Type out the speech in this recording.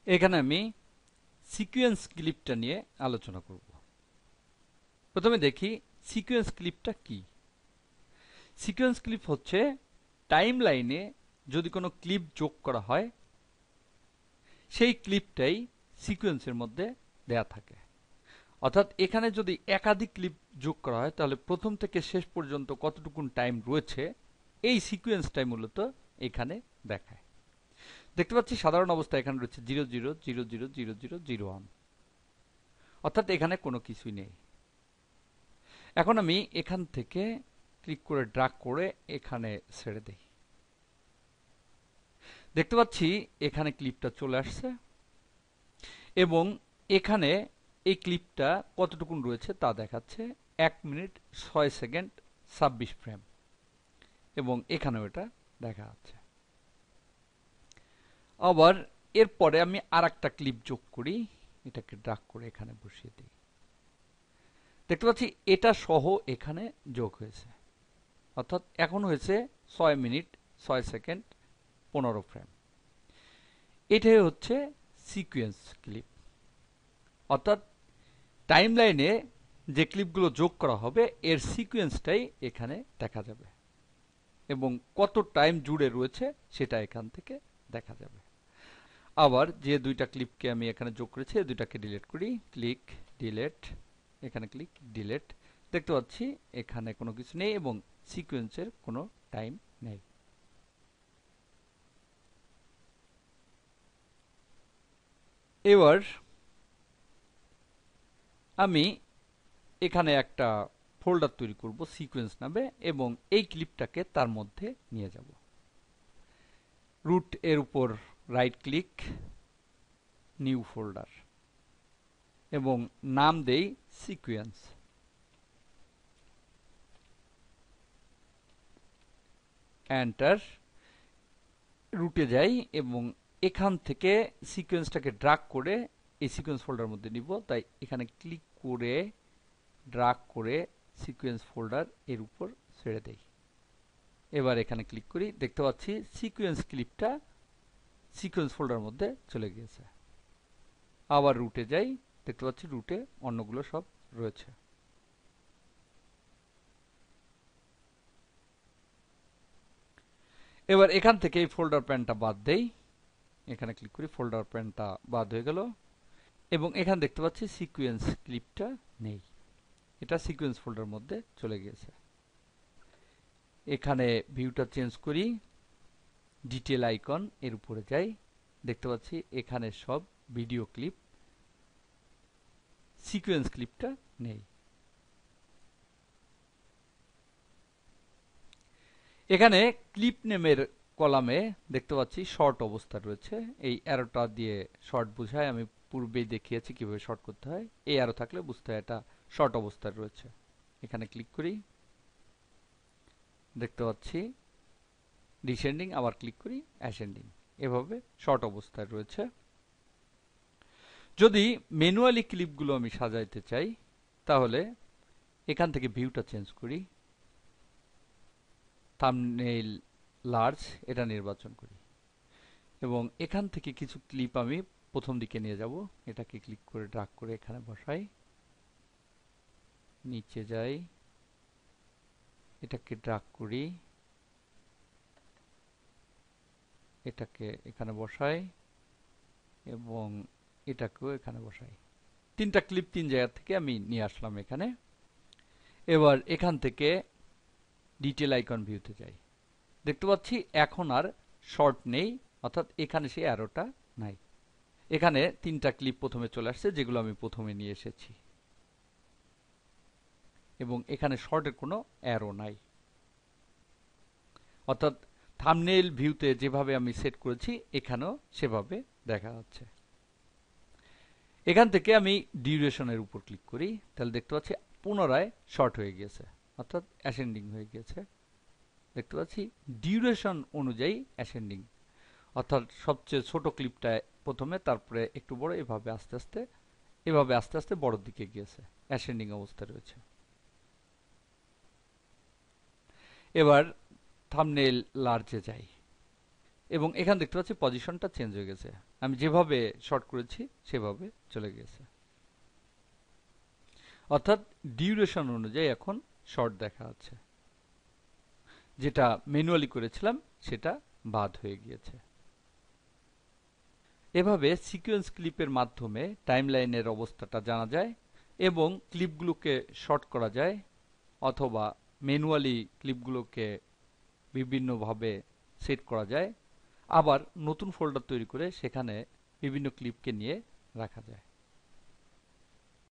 এখানে আমি সিকোয়েন্স ক্লিপটা নিয়ে আলোচনা করব। প্রথমে দেখি সিকোয়েন্স ক্লিপটা কি। সিকোয়েন্স ক্লিপ হচ্ছে টাইম লাইনে যদি কোনো ক্লিপ যোগ করা হয় সেই ক্লিপটাই সিকোয়েন্সের মধ্যে দেয়া থাকে। অর্থাৎ এখানে যদি একাধিক ক্লিপ যোগ করা হয় তাহলে প্রথম থেকে শেষ পর্যন্ত কতটুকুন টাইম রয়েছে এই সিকোয়েন্সটাই মূলত এখানে দেখায়। দেখতে পাচ্ছি সাধারণ অবস্থায় এখানে রয়েছে 00000001, অর্থাৎ এখানে কোনো কিছুই নেই। এখন আমি এখান থেকে ক্লিক করে ড্র্যাগ করে এখানে ছেড়ে দেই। দেখতে পাচ্ছি এখানে ক্লিপটা চলে আসছে এবং এখানে এই ক্লিপটা কতটুকুন রয়েছে তা দেখাচ্ছে 1 মিনিট 6 সেকেন্ড 26 ফ্রেম এবং এখানেও এটা দেখা যাচ্ছে। আবার এরপরে আমি আরেকটা ক্লিপ যোগ করি, এটাকে ড্র্যাগ করে এখানে বসিয়ে দিই। দেখতে পাচ্ছি এটা সহ এখানে যোগ হয়েছে, অর্থাৎ এখন হয়েছে 6 মিনিট 6 সেকেন্ড 15 ফ্রেম। এটাই হচ্ছে সিকোয়েন্স ক্লিপ, অর্থাৎ টাইমলাইনে যে ক্লিপগুলো যোগ করা হবে এর সিকোয়েন্সটাই এখানে দেখা যাবে এবং কত টাইম জুড়ে রয়েছে সেটা এখান থেকে দেখা যাবে। আবার যে দুইটা ক্লিপকে আমি এখানে যোগ করেছি এই দুইটাকে ডিলিট করি, ক্লিক ডিলিট, এখানে ক্লিক ডিলিট। দেখতে পাচ্ছি এখানে কোনো কিছু নেই এবং সিকোয়েন্সের কোনো টাইম নেই। এবার আমি এখানে একটা ফোল্ডার তৈরি করব সিকোয়েন্স নামে এবং এই ক্লিপটাকে তার মধ্যে নিয়ে যাব। রুট এর উপর রাইট ক্লিক, নিউ ফোল্ডার এবং নাম দেই সিকোয়েন্স। এন্টার। রুটে যাই এবং এখান থেকে সিকোয়েন্সটাকে ড্র্যাগ করে এই সিকোয়েন্স ফোল্ডার মধ্যে নিব, তাই এখানে ক্লিক করে ড্র্যাগ করে সিকোয়েন্স ফোল্ডার এর উপর ছেড়ে দেই। এবার এখানে ক্লিক করি, দেখতে পাচ্ছি সিকোয়েন্স ক্লিপটা সিকোয়েন্স ফোল্ডার মধ্যে চলে গিয়েছে। আবার রুটে যাই, দেখতে পাচ্ছি রুটে অন্যগুলো সব রয়েছে। এবার এখান থেকে এই ফোল্ডার প্যানটা বাদ দেই, এখানে ক্লিক করি, ফোল্ডার প্যানটা বাদ হয়ে গেল এবং এখানে দেখতে পাচ্ছি সিকোয়েন্স ক্লিপটা নেই, এটা সিকোয়েন্স ফোল্ডার মধ্যে চলে গিয়েছে। এখানে ভিউটা চেঞ্জ করি, ডিটেল আইকন এর উপরে যাই, দেখতে পাচ্ছি এখানে সব ভিডিও ক্লিপ, সিকোয়েন্স ক্লিপটা নেই। এখানে ক্লিপ নেমের কলামে দেখতে পাচ্ছি শর্ট অবস্থা রয়েছে, এই অ্যারোটা দিয়ে শর্ট বোঝায়, আমি পূর্বেই দেখিয়েছি কিভাবে শর্ট করতে হয়। এই অ্যারো থাকলে বুঝতে হয় এটা শর্ট অবস্থায় রয়েছে। এখানে ক্লিক করি, দেখতে পাচ্ছি ডিসেন্ডিং, আবার ক্লিক করি অ্যাসেন্ডিং, এভাবে শর্ট অবস্থায় রয়েছে। যদি ম্যানুয়ালি ক্লিপগুলো আমি সাজাইতে চাই তাহলে এখান থেকে ভিউটা চেঞ্জ করি, থাম্বনেইল লার্জ এটা নির্বাচন করি এবং এখান থেকে কিছু ক্লিপ আমি প্রথম দিকে নিয়ে যাব, এটাকে ক্লিক করে ড্র্যাগ করে এখানে বসাই, নিচে যাই, এটাকে ড্র্যাগ করি, এটাকে এখানে বসাই এবং এটাকেও এখানে বসাই। তিনটা ক্লিপ তিন জায়গা থেকে আমি নিয়ে আসলাম এখানে। এবার এখান থেকে ডিটেল আইকন ভিউতে যাই, দেখতে পাচ্ছি এখন আর শর্ট নেই, অর্থাৎ এখানে সেই অ্যারোটা নাই। এখানে তিনটা ক্লিপ প্রথমে চলে আসছে যেগুলো আমি প্রথমে নিয়ে এসেছি এবং এখানে শর্টের কোনো অ্যারো নাই, অর্থাৎ থাম্বনেইল ভিউতে যেভাবে আমি সেট করেছি এখানেও সেভাবে দেখা যাচ্ছে। এখান থেকে আমি ডিউরেশনের উপর ক্লিক করি, তাহলে দেখতে পাচ্ছি পুনরায় শর্ট হয়ে গিয়েছে, অর্থাৎ অ্যাসেন্ডিং হয়ে গিয়েছে। দেখতে পাচ্ছি ডিউরেশন অনুযায়ী অ্যাসেন্ডিং, অর্থাৎ সবচেয়ে ছোট ক্লিপটা প্রথমে, তারপরে একটু বড়, এভাবে আস্তে আস্তে বড়র দিকে গিয়েছে, অ্যাসেন্ডিং অবস্থায় রয়েছে। এবার থাম্বনেইল লার্জে যাই, এবং এখানে দেখতে পাচ্ছি পজিশনটা চেঞ্জ হয়ে গেছে, আমি যেভাবে শর্ট করেছি সেভাবে চলে গেছে। অর্থাৎ ডিউরেশন অনুযায়ী এখন শর্ট দেখা যাচ্ছে, যেটা ম্যানুয়ালি করেছিলাম সেটা বাদ হয়ে গিয়েছে। এভাবে সিকোয়েন্স ক্লিপের মাধ্যমে টাইমলাইনের অবস্থাটা জানা যায় এবং ক্লিপগুলোকে শর্ট করা যায়, অথবা ম্যানুয়ালি ক্লিপগুলোকে বিভিন্নভাবে সেট করা যায়, আবার নতুন ফোল্ডার তৈরি করে সেখানে বিভিন্ন ক্লিপকে নিয়ে রাখা যায়।